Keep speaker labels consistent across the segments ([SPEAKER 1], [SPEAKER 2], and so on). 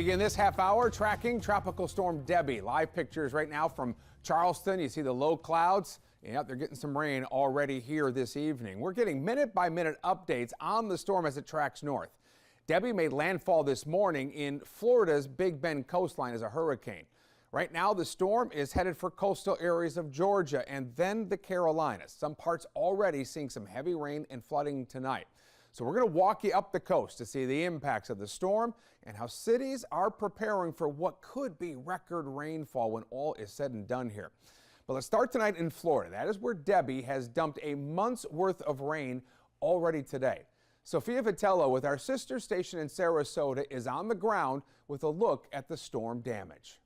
[SPEAKER 1] Begin this half hour tracking Tropical Storm Debby. Live pictures right now from Charleston. You see the low clouds. Yep, they're getting some rain already here this evening. We're getting minute-by-minute updates on the storm as it tracks north. Debby made landfall this morning in Florida's Big Bend coastline as a hurricane. Right now, the storm is headed for coastal areas of Georgia and then the Carolinas. Some parts already seeing some heavy rain and flooding tonight. So we're going to walk you up the coast to see the impacts of the storm and how cities are preparing for what could be record rainfall when all is said and done here. But let's start tonight in Florida. That is where Debby has dumped a month's worth of rain already today. Sophia Vitello with our sister station in Sarasota is on the ground with a look at the storm damage.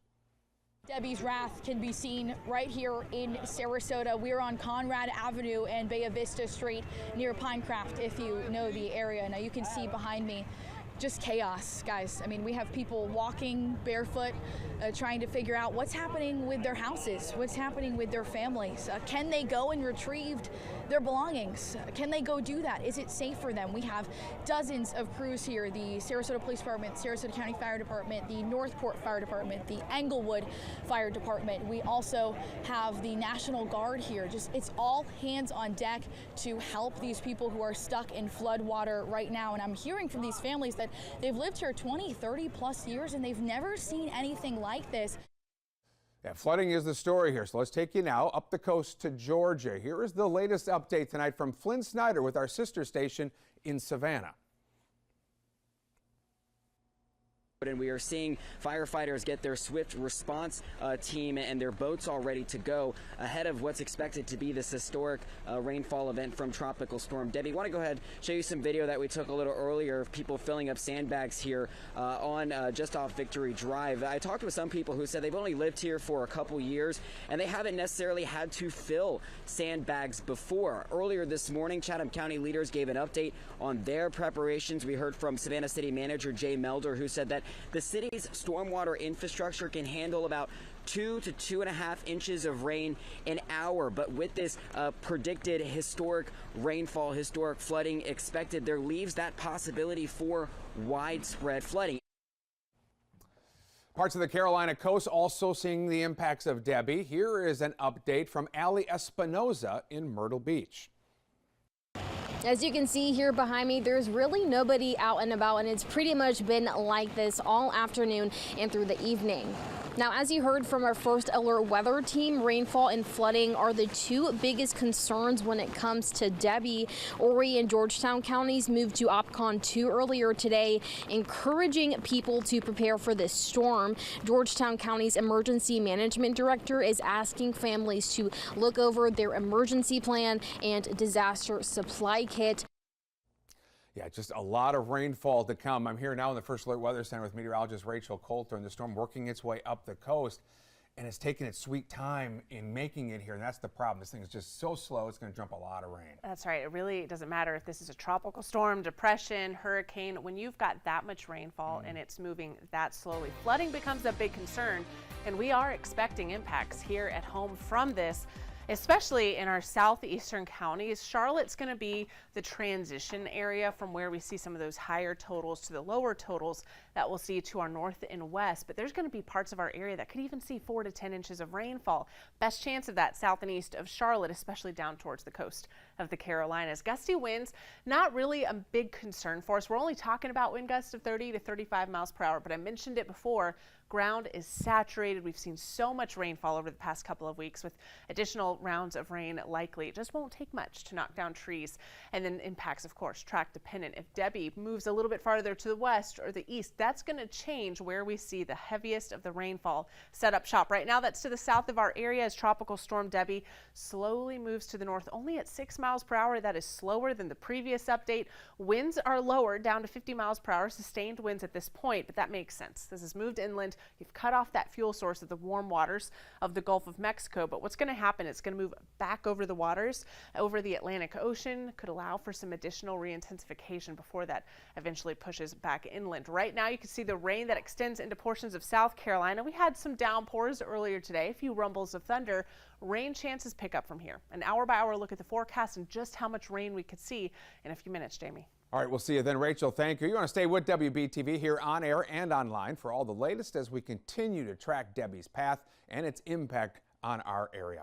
[SPEAKER 2] Debby's wrath can be seen right here in Sarasota. We're on Conrad Avenue and Bay Vista Street near Pinecraft, if you know the area. Now you can see behind me just chaos, guys. I mean, we have people walking barefoot, trying to figure out what's happening with their houses, what's happening with their families. Can they go and retrieve their belongings? Can they go do that? Is it safe for them? We have dozens of crews here, the Sarasota Police Department, Sarasota County Fire Department, the Northport Fire Department, the Englewood Fire Department. We also have the National Guard here. It's all hands on deck to help these people who are stuck in flood water right now. And I'm hearing from these families that they've lived here 20, 30 plus years and they've never seen anything like this.
[SPEAKER 1] Yeah, flooding is the story here, so let's take you now up the coast to Georgia. Here is the latest update tonight from Flynn Snyder with our sister station in Savannah.
[SPEAKER 3] And we are seeing firefighters get their swift response team and their boats all ready to go ahead of what's expected to be this historic rainfall event from Tropical Storm Debby. I want to go ahead and show you some video that we took a little earlier of people filling up sandbags here on just off Victory Drive. I talked with some people who said they've only lived here for a couple years and they haven't necessarily had to fill sandbags before. Earlier this morning, Chatham County leaders gave an update on their preparations. We heard from Savannah City Manager Jay Melder, who said that the city's stormwater infrastructure can handle about 2 to 2.5 inches of rain an hour. But with this predicted historic rainfall, historic flooding expected, there leaves that possibility for widespread flooding.
[SPEAKER 1] Parts of the Carolina coast also seeing the impacts of Debby. Here is an update from Allie Espinoza in Myrtle Beach.
[SPEAKER 4] As you can see here behind me, there's really nobody out and about, and it's pretty much been like this all afternoon and through the evening. Now, as you heard from our first alert weather team, rainfall and flooding are the two biggest concerns when it comes to Debby. Horry and Georgetown counties moved to OPCON 2 earlier today, encouraging people to prepare for this storm. Georgetown County's emergency management director is asking families to look over their emergency plan and disaster supply kit.
[SPEAKER 1] Yeah, just a lot of rainfall to come. I'm here now in the First Alert Weather Center with meteorologist Rachel Coulter, and the storm working its way up the coast, and it's taking its sweet time in making it here, and that's the problem. This thing is just so slow, it's going to dump a lot of rain.
[SPEAKER 5] That's right. It really doesn't matter if this is a tropical storm, depression, hurricane. When you've got that much rainfall and it's moving that slowly, flooding becomes a big concern, and we are expecting impacts here at home from this, especially in our southeastern counties. Charlotte's going to be the transition area from where we see some of those higher totals to the lower totals that we'll see to our north and west. But there's going to be parts of our area that could even see 4 to 10 inches of rainfall. Best chance of that south and east of Charlotte, especially down towards the coast of the Carolinas. Gusty winds, not really a big concern for us. We're only talking about wind gusts of 30 to 35 miles per hour, but I mentioned it before. Ground is saturated. We've seen so much rainfall over the past couple of weeks with additional rounds of rain likely. It just won't take much to knock down trees, and then impacts, of course, track dependent. If Debby moves a little bit farther to the west or the east, that's going to change where we see the heaviest of the rainfall set up shop. Right now, that's to the south of our area as Tropical Storm Debby slowly moves to the north, only at 6 miles per hour. That is slower than the previous update. Winds are lower, down to 50 miles per hour, sustained winds at this point, but that makes sense. This has moved inland. You've cut off that fuel source of the warm waters of the Gulf of Mexico, but what's going to happen, it's going to move back over the waters, over the Atlantic Ocean, could allow for some additional reintensification before that eventually pushes back inland. Right now, you can see the rain that extends into portions of South Carolina. We had some downpours earlier today, a few rumbles of thunder. Rain chances pick up from here. An hour-by-hour look at the forecast and just how much rain we could see in a few minutes, Jamie.
[SPEAKER 1] All right, we'll see you then, Rachel. Thank you. You want to stay with WBTV here on air and online for all the latest as we continue to track Debbie's path and its impact on our area.